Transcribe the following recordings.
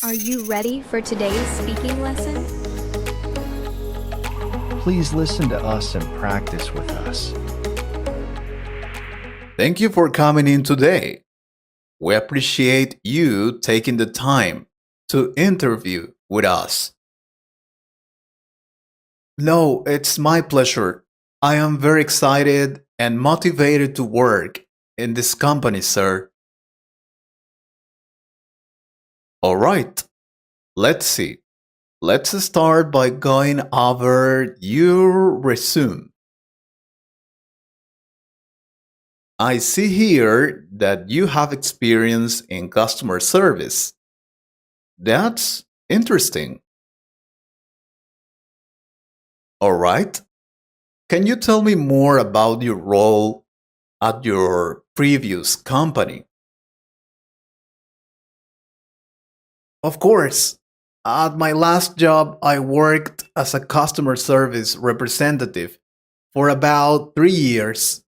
Are you ready for today's speaking lesson? Please listen to us and practice with us. Thank you for coming in today. We appreciate you taking the time to interview with us. No, it's my pleasure. I am very excited and motivated to work in this company, sir. All right, let's see. Let's start by going over your resume. I see here that you have experience in customer service. That's interesting. All right. Can you tell me more about your role at your previous company? Of course. At my last job, I worked as a customer service representative for about 3 years.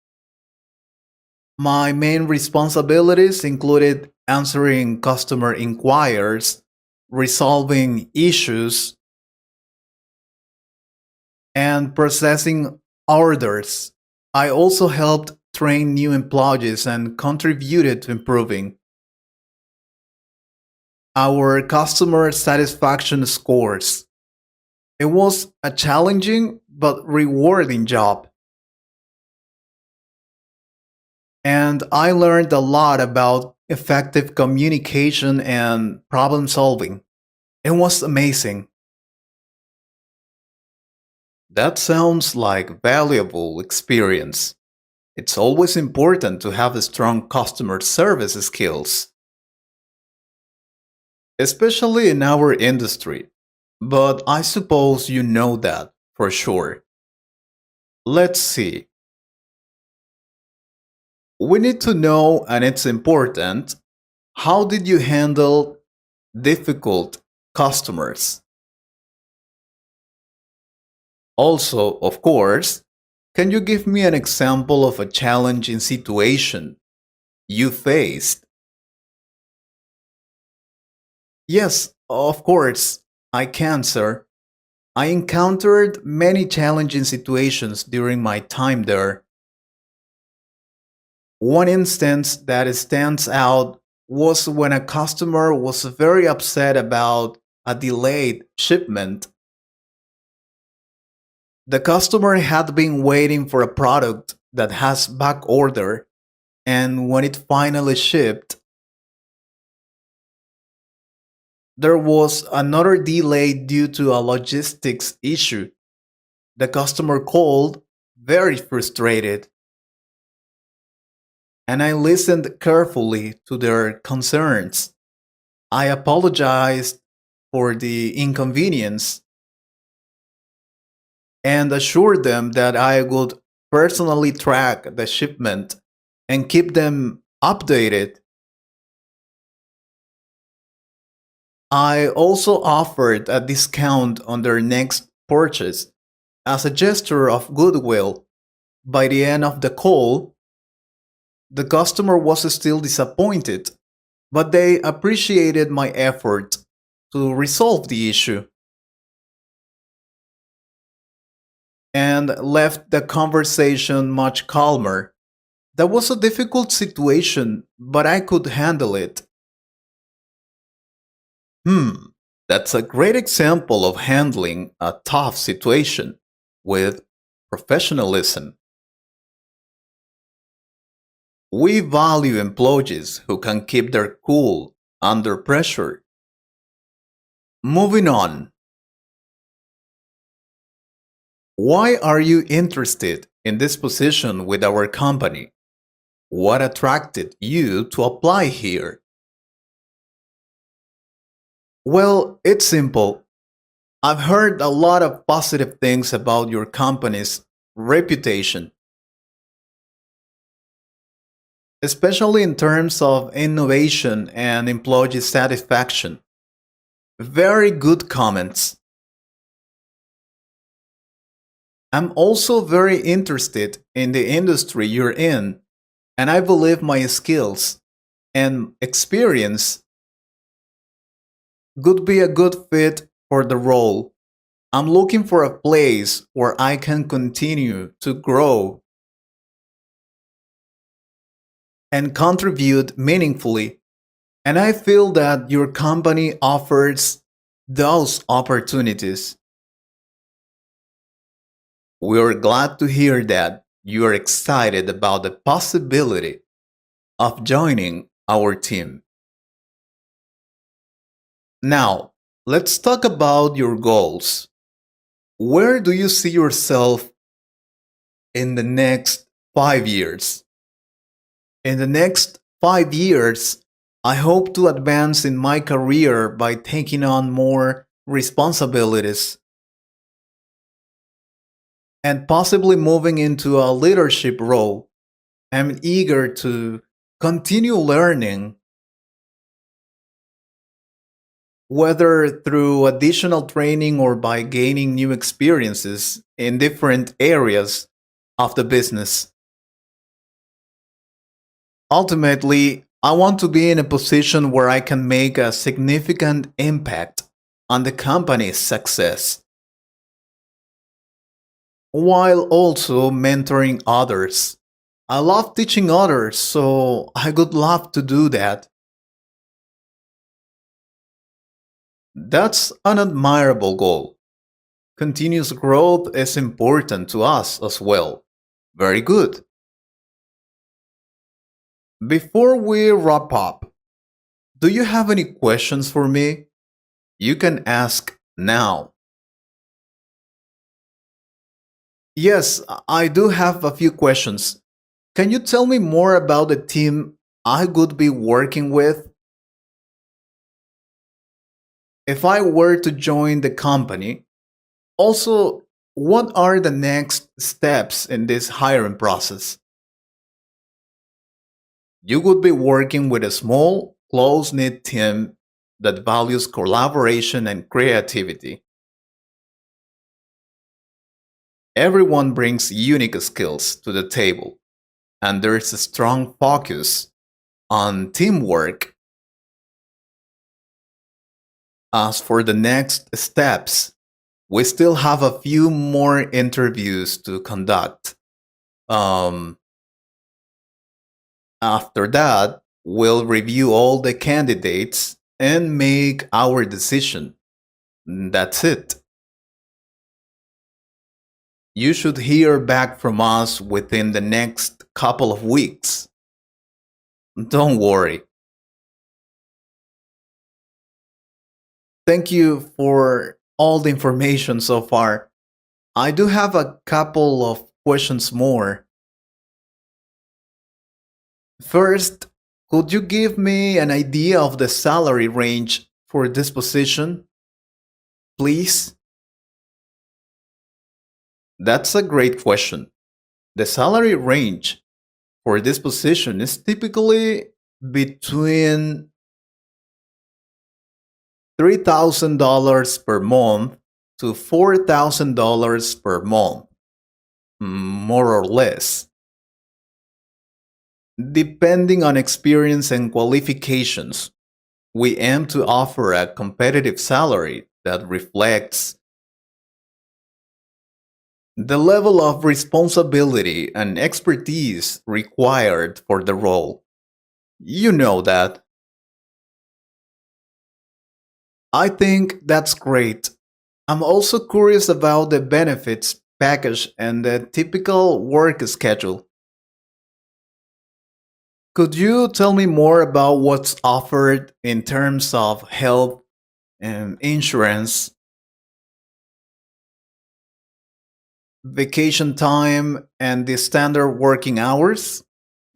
My main responsibilities included answering customer inquiries, resolving issues, and processing orders. I also helped train new employees and contributed to improving our customer satisfaction scores. It was a challenging but rewarding job, and I learned a lot about effective communication and problem solving. It was amazing. That sounds like valuable experience. It's always important to have a strong customer service skills, especially in our industry. But I suppose you know that for sure. Let's see. We need to know, and it's important, how did you handle difficult customers? Also, of course, can you give me an example of a challenging situation you faced? Yes, of course, I can, sir. I encountered many challenging situations during my time there. One instance that stands out was when a customer was very upset about a delayed shipment. The customer had been waiting for a product that has back order, and when it finally shipped, there was another delay due to a logistics issue. The customer called, very frustrated, and I listened carefully to their concerns. I apologized for the inconvenience and assured them that I would personally track the shipment and keep them updated. I also offered a discount on their next purchase as a gesture of goodwill. By the end of the call, the customer was still disappointed, but they appreciated my effort to resolve the issue and left the conversation much calmer. That was a difficult situation, but I could handle it. Hmm, that's a great example of handling a tough situation with professionalism. We value employees who can keep their cool under pressure. Moving on, why are you interested in this position with our company? What attracted you to apply here? Well, it's simple. I've heard a lot of positive things about your company's reputation, especially in terms of innovation and employee satisfaction. Very good comments. I'm also very interested in the industry you're in, and I believe my skills and experience could be a good fit for the role. I'm looking for a place where I can continue to grow and contribute meaningfully. And I feel that your company offers those opportunities. We're glad to hear that you're excited about the possibility of joining our team. Now, let's talk about your goals. Where do you see yourself in the next 5 years? In the next 5 years, I hope to advance in my career by taking on more responsibilities and possibly moving into a leadership role. I'm eager to continue learning, whether through additional training or by gaining new experiences in different areas of the business. Ultimately, I want to be in a position where I can make a significant impact on the company's success, while also mentoring others. I love teaching others, so I would love to do that. That's an admirable goal. Continuous growth is important to us as well. Very good. Before we wrap up, do you have any questions for me? You can ask now. Yes, I do have a few questions. Can you tell me more about the team I would be working with? If I were to join the company, also, what are the next steps in this hiring process? You would be working with a small, close knit team that values collaboration and creativity. Everyone brings unique skills to the table, and there's a strong focus on teamwork. As for the next steps, we still have a few more interviews to conduct. Um, After that, we'll review all the candidates and make our decision. That's it. You should hear back from us within the next couple of weeks. Don't worry. Thank you for all the information so far. I do have a couple of questions more. First, could you give me an idea of the salary range for this position, please? That's a great question. The salary range for this position is typically between $3,000 per month to $4,000 per month, more or less, depending on experience and qualifications. We aim to offer a competitive salary that reflects the level of responsibility and expertise required for the role. You know that. I think that's great. I'm also curious about the benefits package and the typical work schedule. Could you tell me more about what's offered in terms of health and insurance, vacation time, and the standard working hours?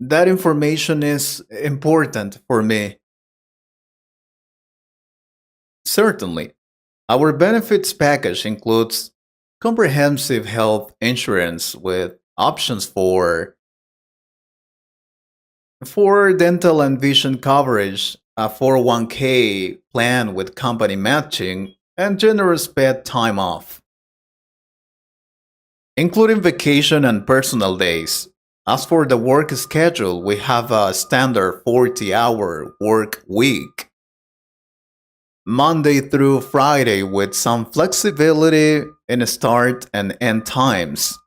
That information is important for me. Certainly. Our benefits package includes comprehensive health insurance with options for dental and vision coverage, a 401k plan with company matching, and generous paid time off, including vacation and personal days. As for the work schedule, we have a standard 40-hour work week. Monday through Friday with some flexibility in start and end times,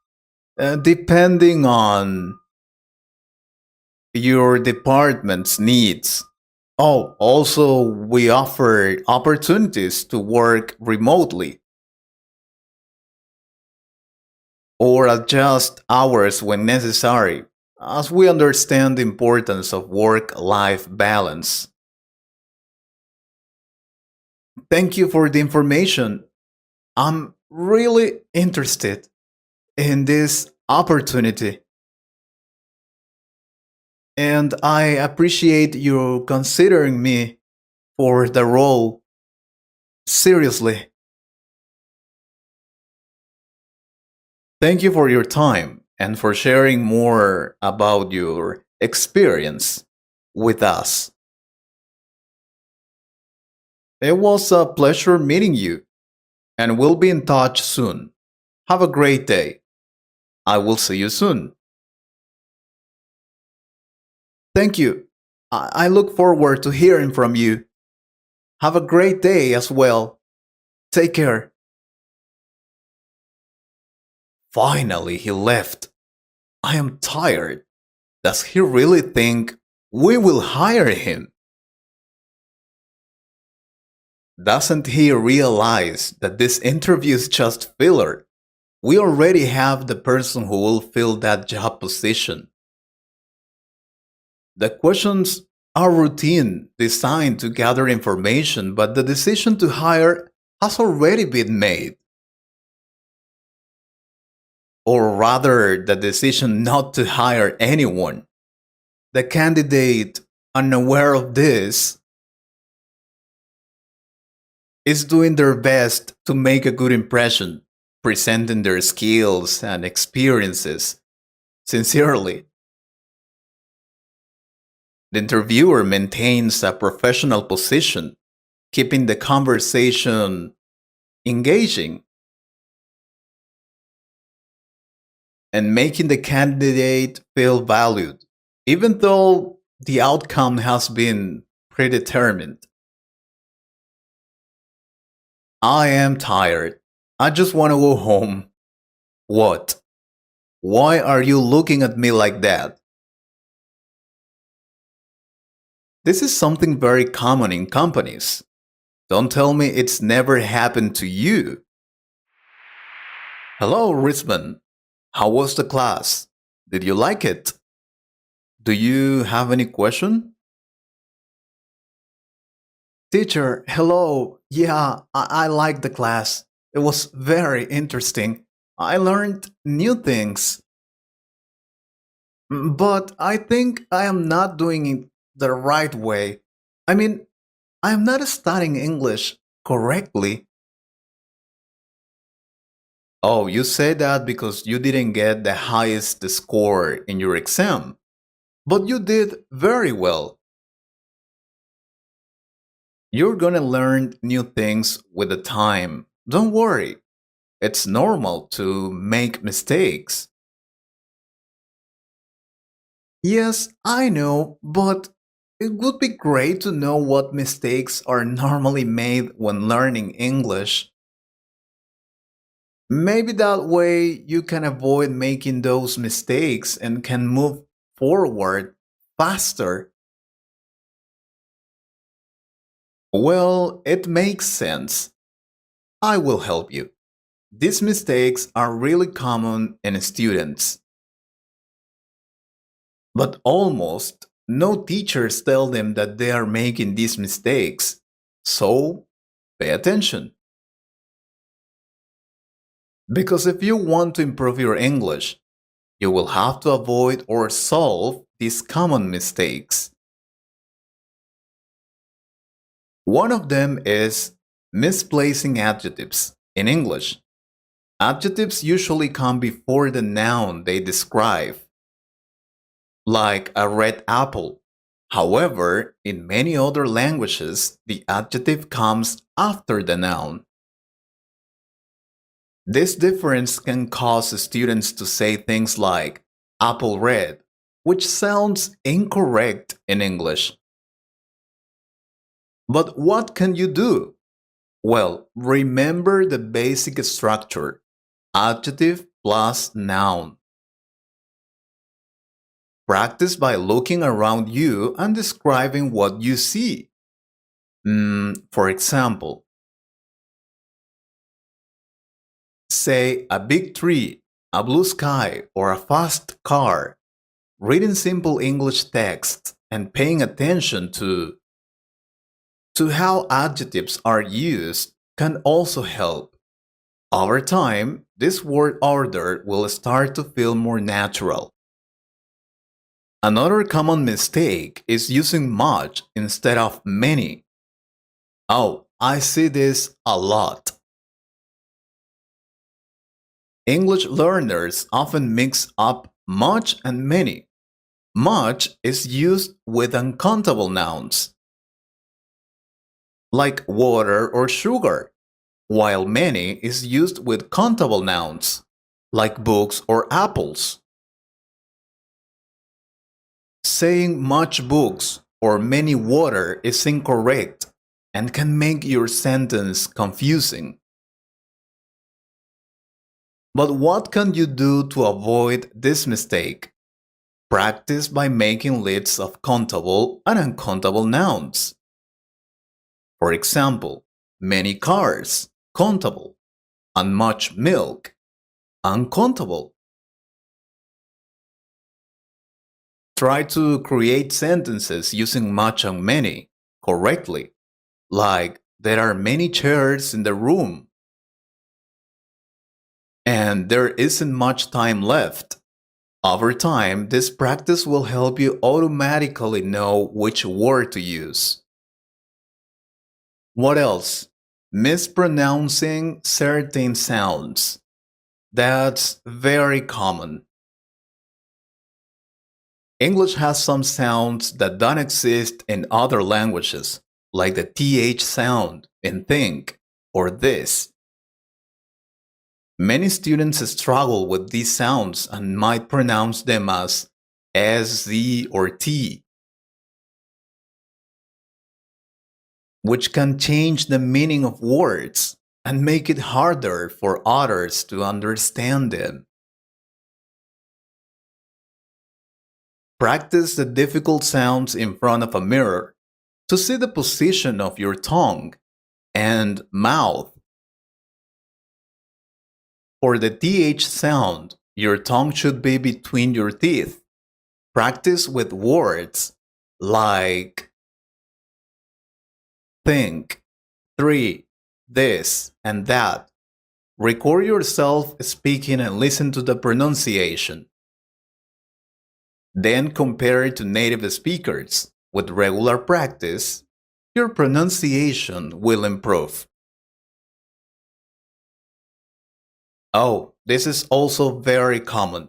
depending on your department's needs. Oh, also, we offer opportunities to work remotely or adjust hours when necessary, as we understand the importance of work life balance. Thank you for the information. I'm really interested in this opportunity, and I appreciate you considering me for the role. Seriously, thank you for your time and for sharing more about your experience with us. It was a pleasure meeting you, and we'll be in touch soon. Have a great day. I will see you soon. Thank you. I look forward to hearing from you. Have a great day as well. Take care. Finally, he left. I am tired. Does he really think we will hire him? Doesn't he realize that this interview is just filler? We already have the person who will fill that job position. The questions are routine, designed to gather information, but the decision to hire has already been made. Or rather, the decision not to hire anyone. The candidate, unaware of this, is doing their best to make a good impression, presenting their skills and experiences sincerely. The interviewer maintains a professional position, keeping the conversation engaging and making the candidate feel valued, even though the outcome has been predetermined. I am tired. I just want to go home. What? Why are you looking at me like that? This is something very common in companies. Don't tell me it's never happened to you. Hello, Risman. How was the class? Did you like it? Do you have any question? Teacher, hello. Yeah, I liked the class. It was very interesting. I learned new things. But I think I am not doing it the right way. I mean, I am not studying English correctly. Oh, you say that because you didn't get the highest score in your exam. But you did very well. You're gonna learn new things with the time. Don't worry. It's normal to make mistakes. Yes, I know, but it would be great to know what mistakes are normally made when learning English. Maybe that way you can avoid making those mistakes and can move forward faster. Well, it makes sense. I will help you. These mistakes are really common in students, but almost no teachers tell them that they are making these mistakes. So, pay attention. Because if you want to improve your English, you will have to avoid or solve these common mistakes. One of them is misplacing adjectives. In English, adjectives usually come before the noun they describe, like a red apple. However, in many other languages, the adjective comes after the noun. This difference can cause students to say things like apple red, which sounds incorrect in English. But what can you do? Well, remember the basic structure: adjective plus noun. Practice by looking around you and describing what you see. For example, say a big tree, a blue sky, or a fast car. Reading simple English text and paying attention to how adjectives are used can also help. Over time, this word order will start to feel more natural. Another common mistake is using much instead of many. Oh, I see this a lot. English learners often mix up much and many. Much is used with uncountable nouns, like water or sugar, while many is used with countable nouns, like books or apples. Saying much books or many water is incorrect and can make your sentence confusing. But what can you do to avoid this mistake? Practice by making lists of countable and uncountable nouns. For example, many cars, countable, and much milk, uncountable. Try to create sentences using much and many correctly, like there are many chairs in the room, and there isn't much time left. Over time, this practice will help you automatically know which word to use. What else? Mispronouncing certain sounds. That's very common. English has some sounds that don't exist in other languages, like the TH sound in think or this. Many students struggle with these sounds and might pronounce them as S, Z, or T, which can change the meaning of words and make it harder for others to understand them. Practice the difficult sounds in front of a mirror to see the position of your tongue and mouth. For the TH sound, your tongue should be between your teeth. Practice with words like think, three, this, and that. Record yourself speaking and listen to the pronunciation. Then compare it to native speakers. With regular practice, your pronunciation will improve. Oh, this is also very common.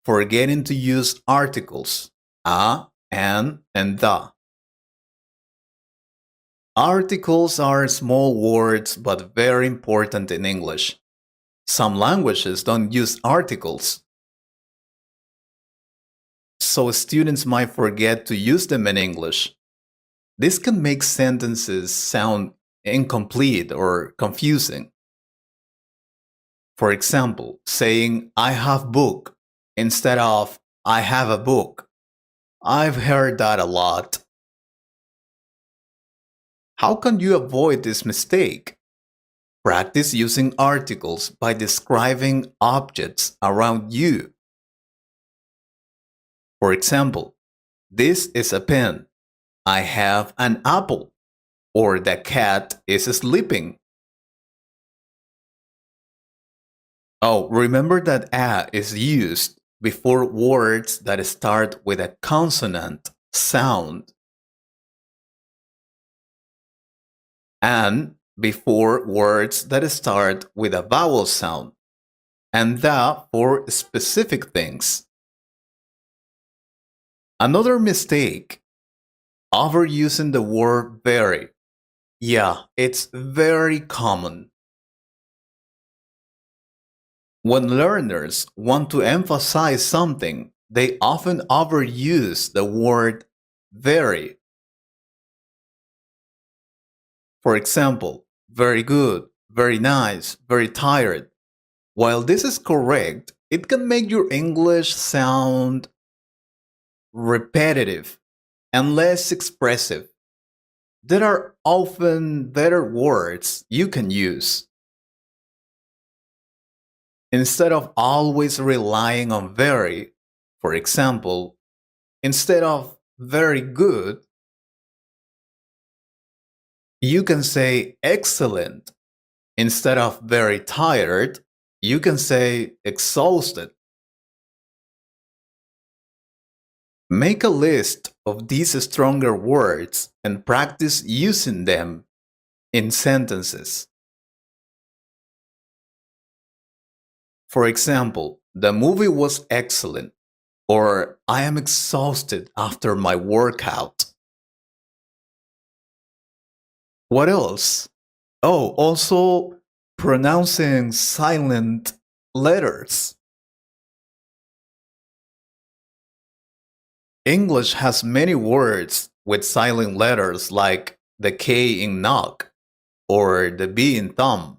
Forgetting to use articles, a, an, and the. Articles are small words but very important in English. Some languages don't use articles, so students might forget to use them in English. This can make sentences sound incomplete or confusing. For example, saying I have book instead of I have a book. I've heard that a lot. How can you avoid this mistake? Practice using articles by describing objects around you. For example, this is a pen. I have an apple. Or the cat is sleeping. Oh, remember that a is used before words that start with a consonant sound, and before words that start with a vowel sound, and that for specific things. Another mistake: overusing the word very. Yeah, it's very common. When learners want to emphasize something, they often overuse the word very. For example, very good, very nice, very tired. While this is correct, it can make your English sound repetitive and less expressive. There are often better words you can use. Instead of always relying on very, for example, instead of very good, you can say excellent. Instead of very tired, you can say exhausted. Make a list of these stronger words and practice using them in sentences. For example, the movie was excellent, or I am exhausted after my workout. What else? Oh, also pronouncing silent letters. English has many words with silent letters like the K in knock or the B in thumb.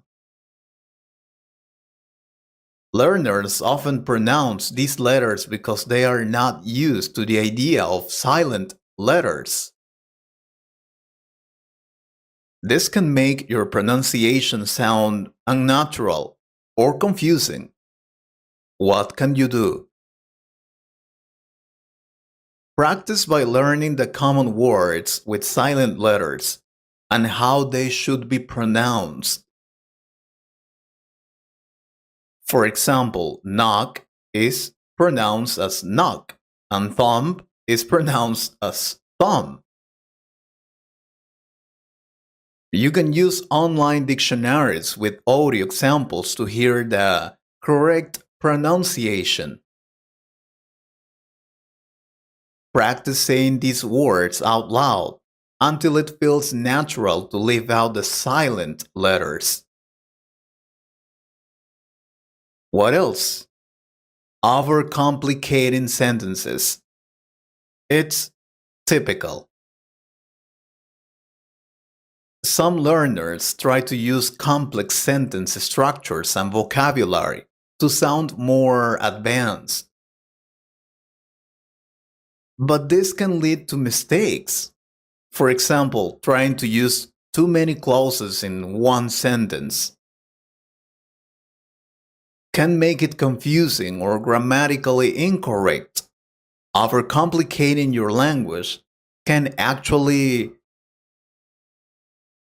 Learners often pronounce these letters because they are not used to the idea of silent letters. This can make your pronunciation sound unnatural or confusing. What can you do? Practice by learning the common words with silent letters and how they should be pronounced. For example, knock is pronounced as knock and thumb is pronounced as thumb. You can use online dictionaries with audio examples to hear the correct pronunciation. Practice saying these words out loud until it feels natural to leave out the silent letters. What else? Overcomplicating sentences. It's typical. Some learners try to use complex sentence structures and vocabulary to sound more advanced. But this can lead to mistakes. For example, trying to use too many clauses in one sentence can make it confusing or grammatically incorrect. Overcomplicating your language can actually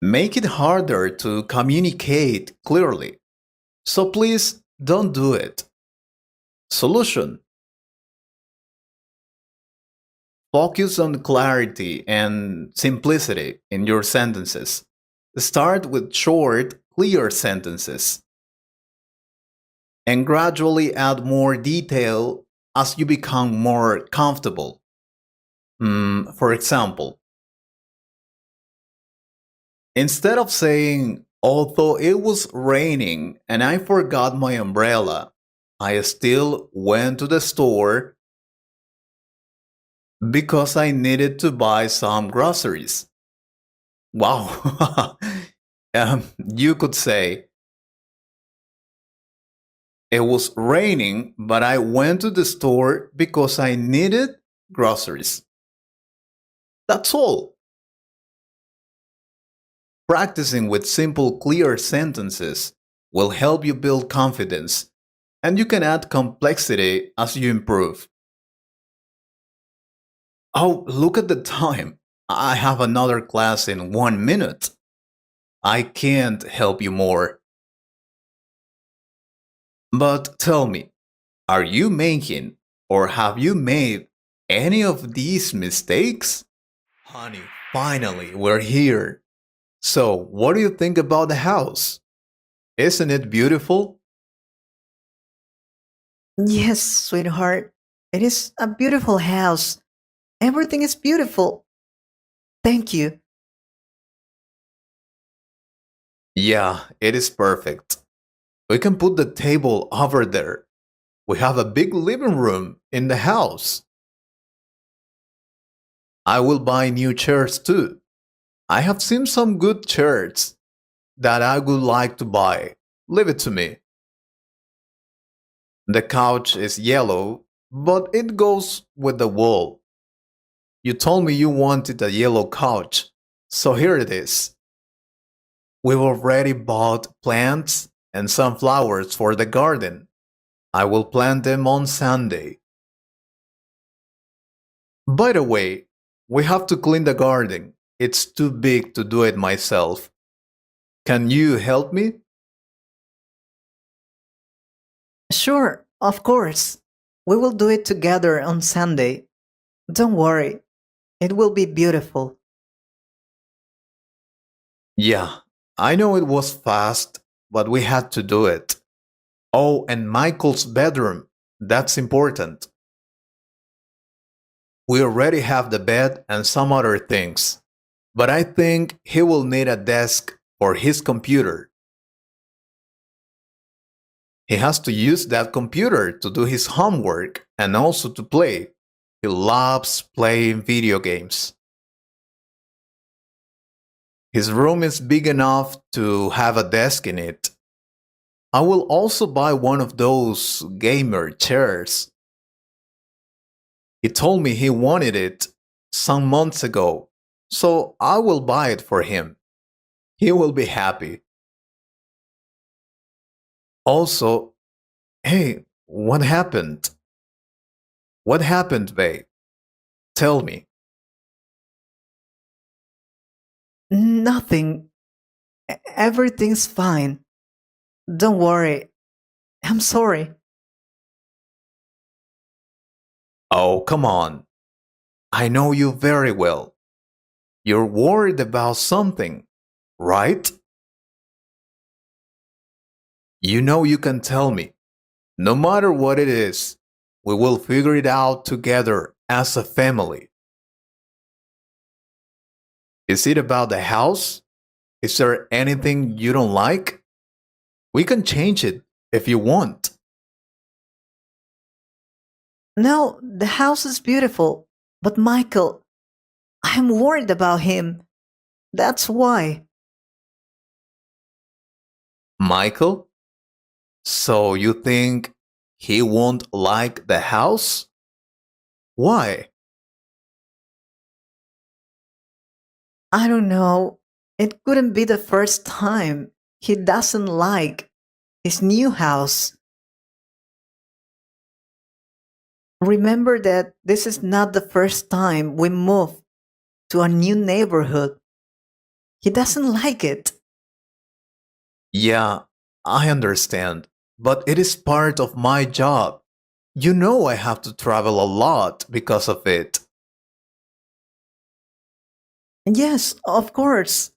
make it harder to communicate clearly. So please don't do it. Solution: focus on clarity and simplicity in your sentences. Start with short, clear sentences and gradually add more detail as you become more comfortable. For example, instead of saying, although it was raining and I forgot my umbrella, I still went to the store because I needed to buy some groceries. Wow. You could say, it was raining, but I went to the store because I needed groceries. That's all. Practicing with simple, clear sentences will help you build confidence, and you can add complexity as you improve. Oh, look at the time. I have another class in 1 minute. I can't help you more. But tell me, are you making or have you made any of these mistakes? Honey, finally, we're here. So, what do you think about the house? Isn't it beautiful? Yes, sweetheart. It is a beautiful house. Everything is beautiful. Thank you. Yeah, it is perfect. We can put the table over there. We have a big living room in the house. I will buy new chairs too. I have seen some good shirts that I would like to buy. Leave it to me. The couch is yellow, but it goes with the wall. You told me you wanted a yellow couch, so here it is. We've already bought plants and some flowers for the garden. I will plant them on Sunday. By the way, we have to clean the garden. It's too big to do it myself. Can you help me? Sure, of course. We will do it together on Sunday. Don't worry, it will be beautiful. Yeah, I know it was fast, but we had to do it. Oh, and Michael's bedroom. That's important. We already have the bed and some other things, but I think he will need a desk for his computer. He has to use that computer to do his homework and also to play. He loves playing video games. His room is big enough to have a desk in it. I will also buy one of those gamer chairs. He told me he wanted it some months ago, so I will buy it for him. He will be happy. Also, hey, what happened? What happened, babe? Tell me. Nothing. Everything's fine. Don't worry. I'm sorry. Oh, come on. I know you very well. You're worried about something, right? You know you can tell me. No matter what it is, we will figure it out together as a family. Is it about the house? Is there anything you don't like? We can change it if you want. No, the house is beautiful. But Michael, I'm worried about him. That's why. Michael? So you think he won't like the house? Why? I don't know. It couldn't be the first time. He doesn't like his new house. Remember that this is not the first time we move to a new neighborhood. He doesn't like it. Yeah, I understand. But it is part of my job. You know I have to travel a lot because of it. Yes, of course.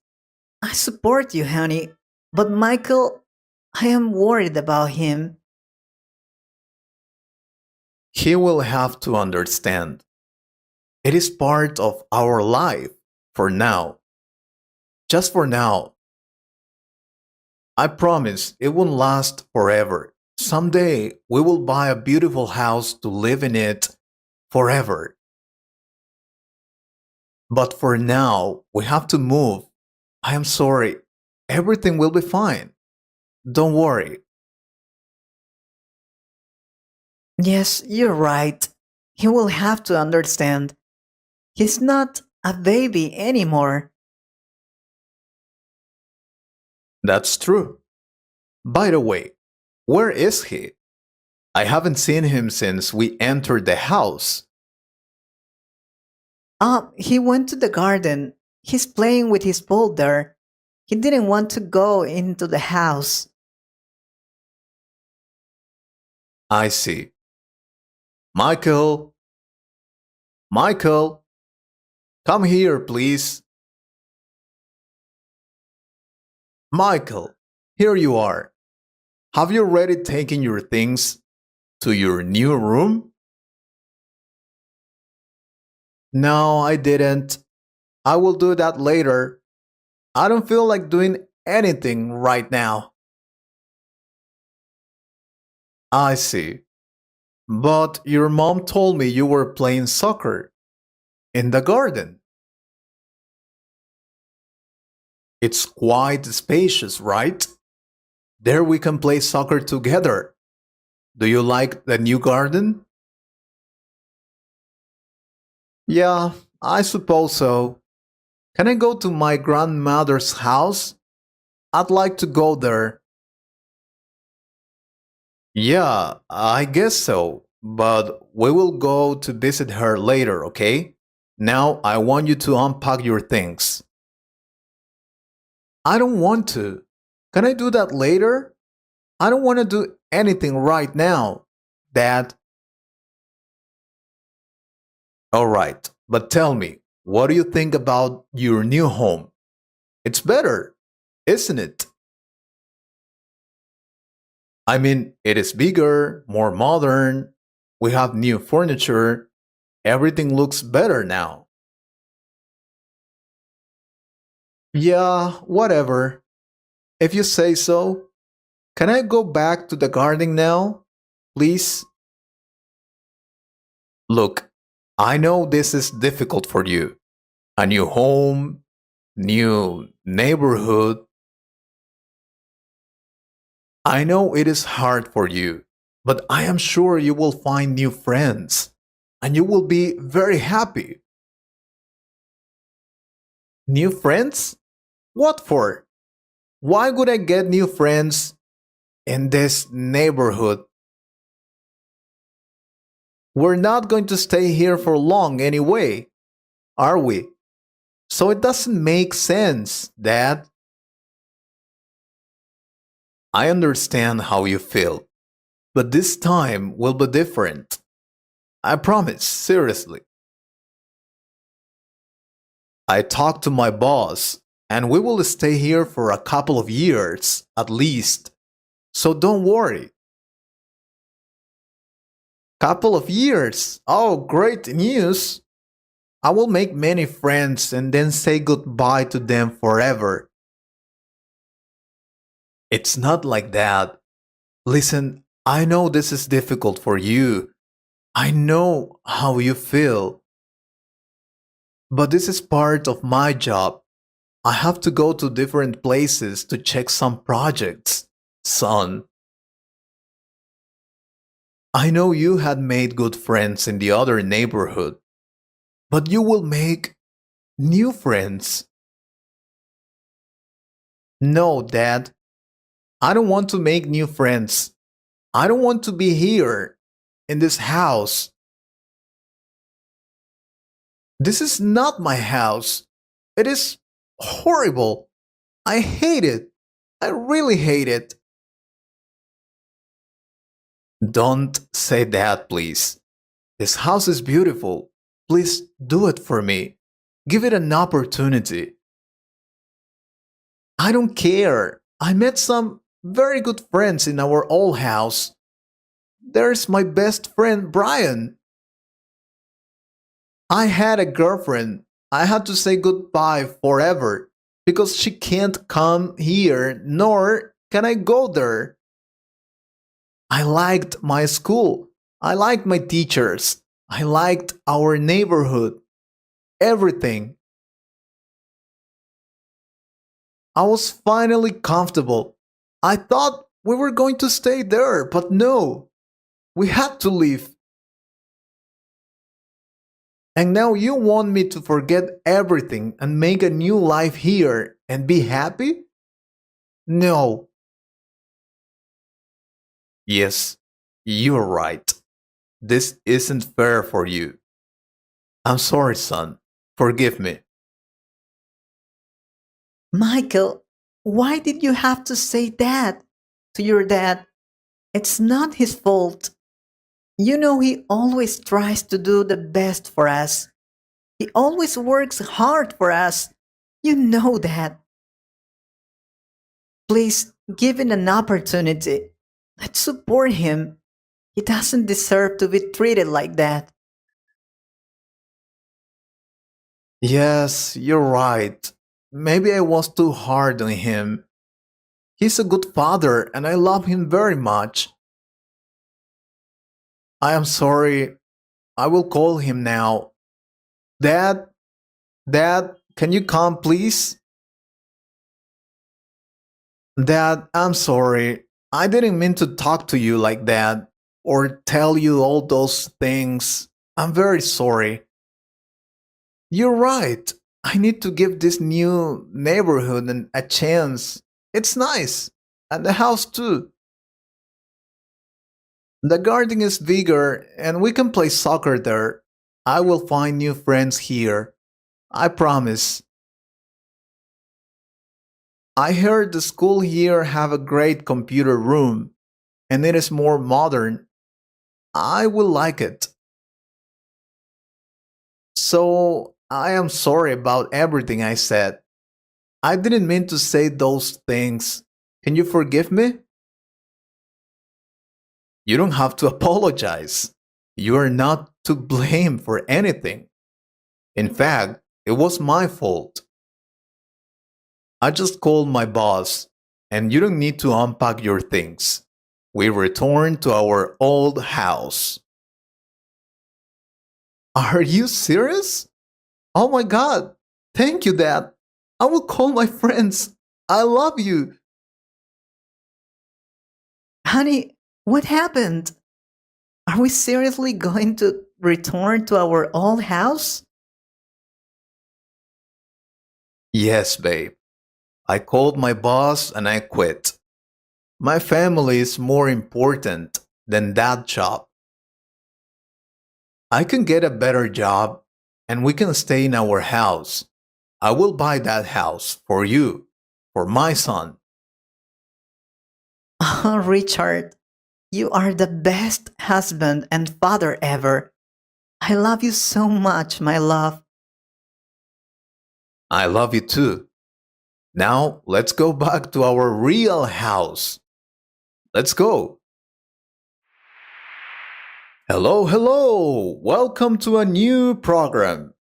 I support you, honey. But Michael, I am worried about him. He will have to understand. It is part of our life for now. Just for now. I promise it won't last forever. Someday we will buy a beautiful house to live in it forever. But for now, we have to move. I am sorry. Everything will be fine. Don't worry. Yes, you're right. He will have to understand. He's not a baby anymore. That's true. By the way, where is he? I haven't seen him since we entered the house. He went to the garden. He's playing with his ball there. He didn't want to go into the house. I see. Michael, Michael, come here, please. Michael, here you are. Have you already taken your things to your new room? No, I didn't. I will do that later. I don't feel like doing anything right now. I see. But your mom told me you were playing soccer in the garden. It's quite spacious, right? There we can play soccer together. Do you like the new garden? Yeah, I suppose so. Can I go to my grandmother's house? I'd like to go there. Yeah, I guess so. But we will go to visit her later, okay? Now I want you to unpack your things. I don't want to. Can I do that later? I don't want to do anything right now. Dad. Alright, but tell me, what do you think about your new home? It's better, isn't it? I mean, it is bigger, more modern. We have new furniture. Everything looks better now. Yeah, whatever. If you say so. Can I go back to the garden now? Please? Look, I know this is difficult for you. A new home, new neighborhood. I know it is hard for you, but I am sure you will find new friends and you will be very happy. New friends? What for? Why would I get new friends in this neighborhood? We're not going to stay here for long anyway, are we? So it doesn't make sense, Dad. I understand how you feel, but this time will be different. I promise, seriously. I talked to my boss, and we will stay here for a couple of years at least. So don't worry. Couple of years? Oh, great news! I will make many friends and then say goodbye to them forever. It's not like that. Listen, I know this is difficult for you. I know how you feel. But this is part of my job. I have to go to different places to check some projects, son. I know you had made good friends in the other neighborhood, but you will make new friends. No, Dad, I don't want to make new friends. I don't want to be here, in this house. This is not my house. It is horrible. I hate it. I really hate it. Don't say that, please. This house is beautiful. Please do it for me. Give it an opportunity. I don't care. I met some very good friends in our old house. There's my best friend, Brian. I had a girlfriend. I had to say goodbye forever because she can't come here, nor can I go there. I liked my school. I liked my teachers. I liked our neighborhood. Everything. I was finally comfortable. I thought we were going to stay there, but no. We had to leave. And now you want me to forget everything and make a new life here and be happy? No. Yes, you're right. This isn't fair for you. I'm sorry, son. Forgive me. Michael, why did you have to say that to your dad? It's not his fault. You know, he always tries to do the best for us. He always works hard for us. You know that. Please give him an opportunity. Let's support him. He doesn't deserve to be treated like that. Yes, you're right. Maybe I was too hard on him. He's a good father and I love him very much. I am sorry. I will call him now. Dad, Dad, can you come please? Dad, I'm sorry. I didn't mean to talk to you like that or tell you all those things. I'm very sorry. You're right. I need to give this new neighborhood a chance. It's nice. And the house too. The garden is bigger and we can play soccer there. I will find new friends here. I promise. I heard the school here have a great computer room and it is more modern. I will like it. So, I am sorry about everything I said. I didn't mean to say those things. Can you forgive me? You don't have to apologize. You are not to blame for anything. In fact, it was my fault. I just called my boss, and you don't need to unpack your things. We returned to our old house. Are you serious? Oh my god. Thank you, Dad. I will call my friends. I love you. Honey, what happened? Are we seriously going to return to our old house? Yes, babe. I called my boss and I quit. My family is more important than that job. I can get a better job and we can stay in our house. I will buy that house for you, for my son. Oh, Richard, you are the best husband and father ever. I love you so much, my love. I love you too. Now let's go back to our real house. Let's go. Hello, hello. Welcome to a new program.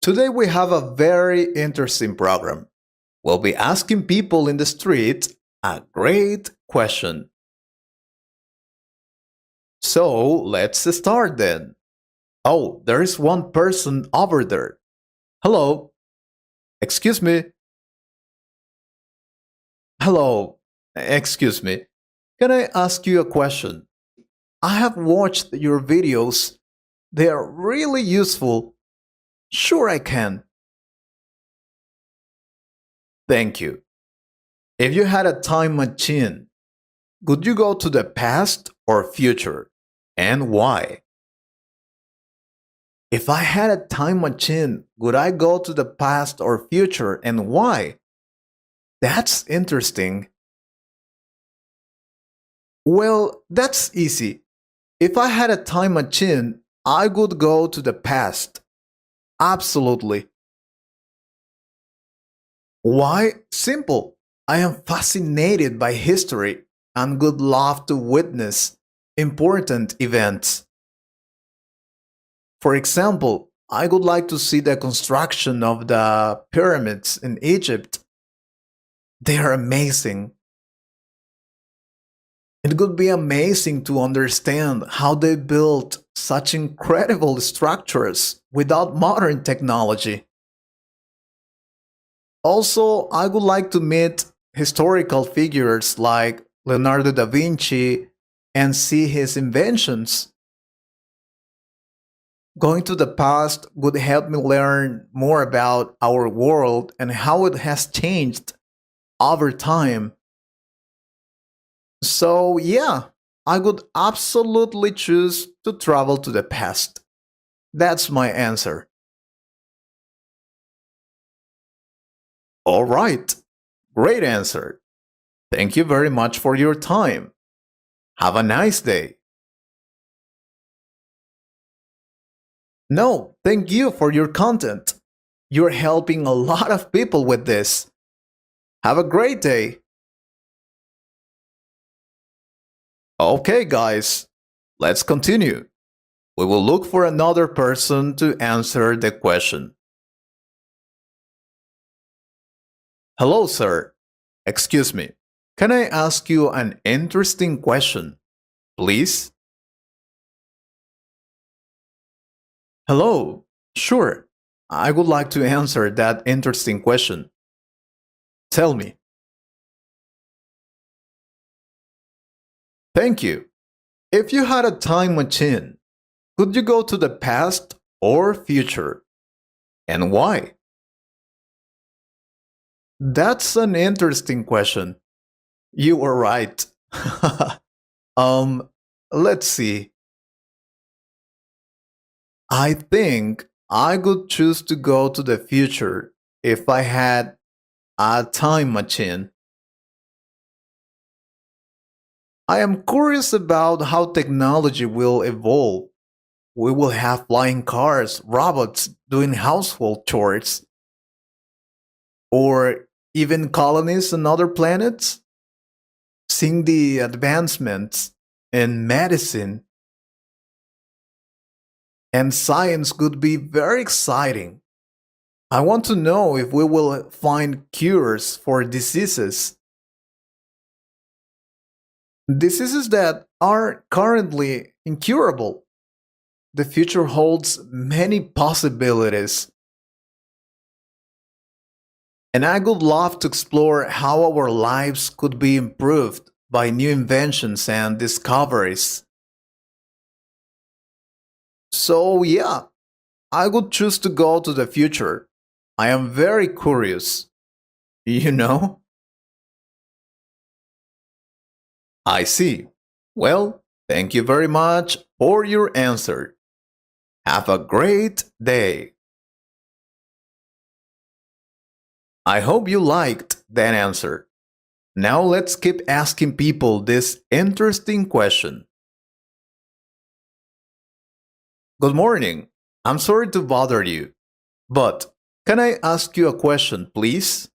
Today we have a very interesting program. We'll be asking people in the street a great question. So let's start then. Oh, there is one person over there. Hello. Excuse me. Hello. Excuse me. Can I ask you a question? I have watched your videos. They are really useful. Sure, I can. Thank you. If you had a time machine, would you go to the past or future? And why? If I had a time machine, would I go to the past or future and why? That's interesting. Well, that's easy. If I had a time machine, I would go to the past. Absolutely. Why? Simple. I am fascinated by history and would love to witness important events. For example, I would like to see the construction of the pyramids in Egypt. They are amazing. It would be amazing to understand how they built such incredible structures without modern technology. Also, I would like to meet historical figures like Leonardo da Vinci and see his inventions. Going to the past would help me learn more about our world and how it has changed over time. So, yeah, I would absolutely choose to travel to the past. That's my answer. All right, great answer. Thank you very much for your time. Have a nice day. No, thank you for your content. You're helping a lot of people with this. Have a great day. Okay, guys, let's continue. We will look for another person to answer the question. Hello, sir. Excuse me. Can I ask you an interesting question, please? Hello. Sure. I would like to answer that interesting question. Tell me. Thank you. If you had a time machine, could you go to the past or future? And why? That's an interesting question. You were right. um, let's see. I think I could choose to go to the future if I had a time machine. I am curious about how technology will evolve. We will have flying cars, robots doing household chores, or even colonies on other planets. Seeing the advancements in medicine and science could be very exciting. I want to know if we will find cures for diseases that are currently incurable. The future holds many possibilities, and I would love to explore how our lives could be improved by new inventions and discoveries. So, yeah, I would choose to go to the future. I am very curious. You know? I see. Well, thank you very much for your answer. Have a great day. I hope you liked that answer. Now let's keep asking people this interesting question. Good morning. I'm sorry to bother you, but can I ask you a question, please?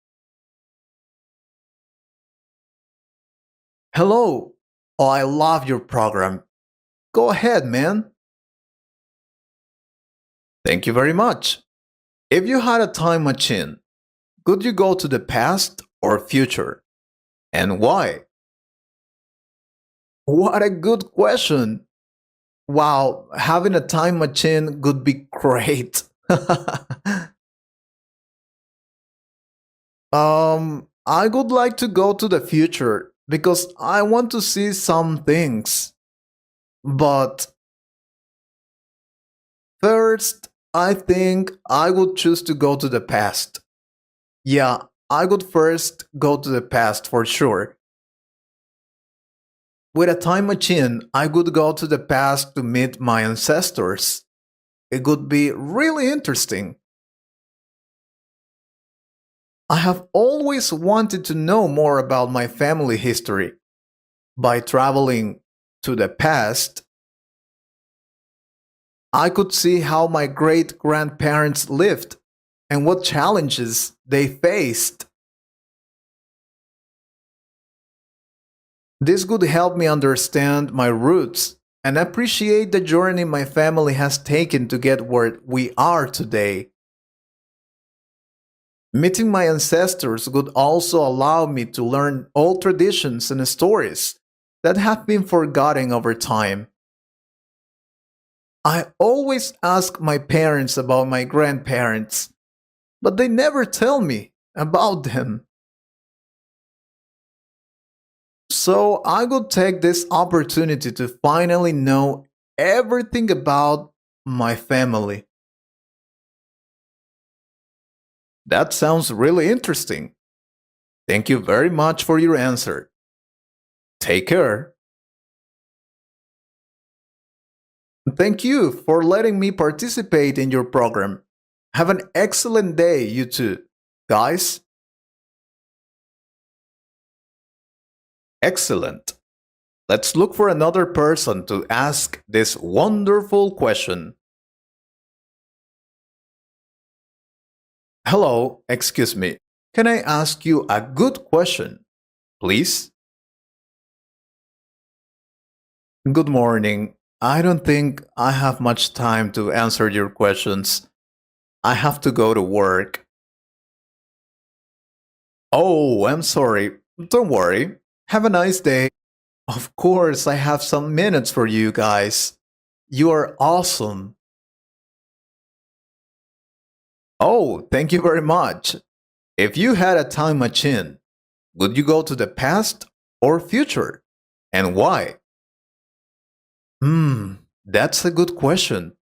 Hello. Oh, I love your program. Go ahead, man. Thank you very much. If you had a time machine, could you go to the past or future? And why? What a good question. Wow, having a time machine would be great. I would like to go to the future because I want to see some things. But first, I think I would choose to go to the past. Yeah, I would first go to the past for sure. With a time machine, I would go to the past to meet my ancestors. It would be really interesting. I have always wanted to know more about my family history. By traveling to the past, I could see how my great grandparents lived and what challenges they faced. This would help me understand my roots and appreciate the journey my family has taken to get where we are today. Meeting my ancestors would also allow me to learn old traditions and stories that have been forgotten over time. I always ask my parents about my grandparents, but they never tell me about them. So I will take this opportunity to finally know everything about my family. That sounds really interesting. Thank you very much for your answer. Take care. Thank you for letting me participate in your program. Have an excellent day, you too. Guys, excellent. Let's look for another person to ask this wonderful question. Hello, excuse me. Can I ask you a good question, please? Good morning. I don't think I have much time to answer your questions. I have to go to work. Oh, I'm sorry. Don't worry. Have a nice day. Of course, I have some minutes for you guys. You are awesome. Oh, thank you very much. If you had a time machine, would you go to the past or future? And why? That's a good question.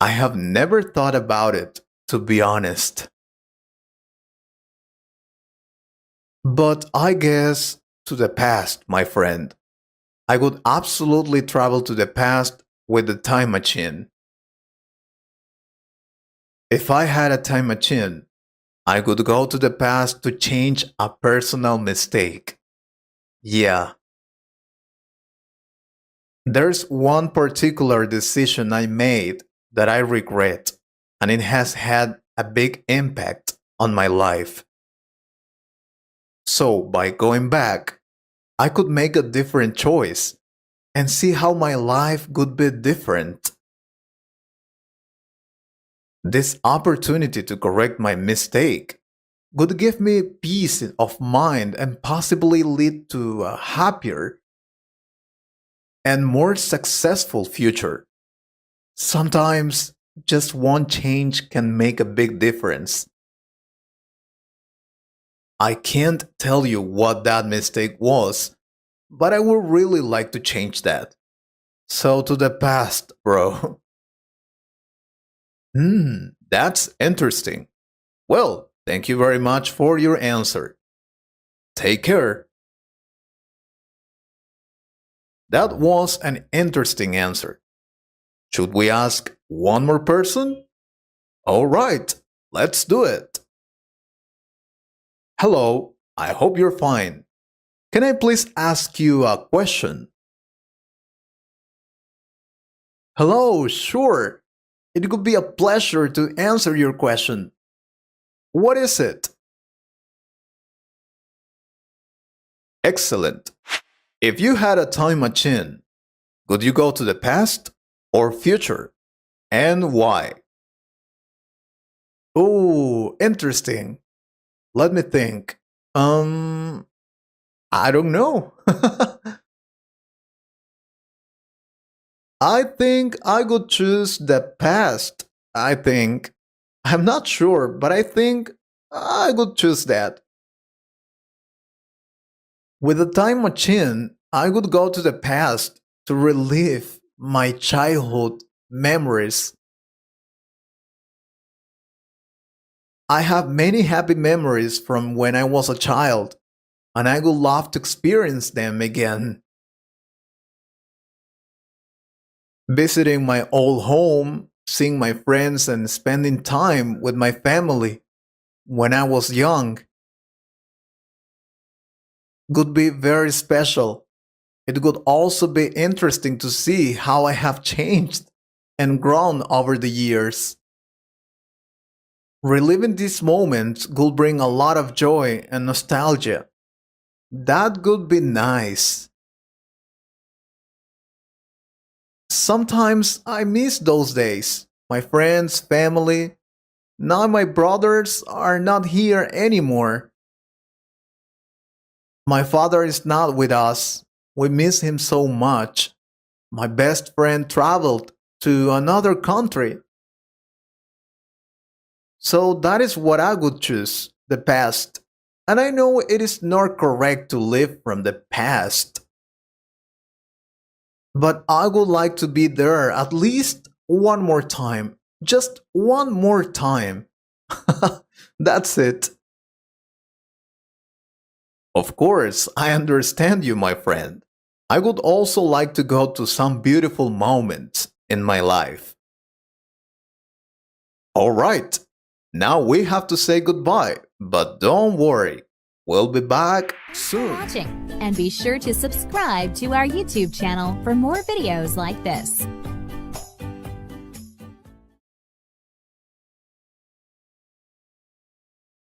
I have never thought about it, to be honest. But I guess to the past, my friend. I would absolutely travel to the past with the time machine. If I had a time machine, I could go to the past to change a personal mistake. Yeah, there's one particular decision I made that I regret, and it has had a big impact on my life. So, by going back, I could make a different choice and see how my life could be different. This opportunity to correct my mistake would give me peace of mind and possibly lead to a happier and more successful future. Sometimes just one change can make a big difference. I can't tell you what that mistake was, but I would really like to change that. So to the past, bro. That's interesting. Well, thank you very much for your answer. Take care. That was an interesting answer. Should we ask one more person? All right, let's do it. Hello, I hope you're fine. Can I please ask you a question? Hello, sure. It could be a pleasure to answer your question. What is it? Excellent. If you had a time machine, would you go to the past or future? And why? Oh, interesting. Let me think. I don't know. I think I would choose the past. I think. I'm not sure, but I think I would choose that. With a time machine, I would go to the past to relive my childhood memories. I have many happy memories from when I was a child, and I would love to experience them again. Visiting my old home, seeing my friends, and spending time with my family when I was young would be very special. It would also be interesting to see how I have changed and grown over the years. Reliving these moments could bring a lot of joy and nostalgia. That could be nice. Sometimes I miss those days. My friends, family. Now my brothers are not here anymore. My father is not with us. We miss him so much. My best friend traveled to another country. So that is what I would choose, the past. And I know it is not correct to live from the past. But I would like to be there at least one more time. Just one more time. That's it. Of course, I understand you, my friend. I would also like to go to some beautiful moments in my life. All right, now we have to say goodbye, but don't worry, we'll be back soon. Watching, and be sure to subscribe to our YouTube channel for more videos like this.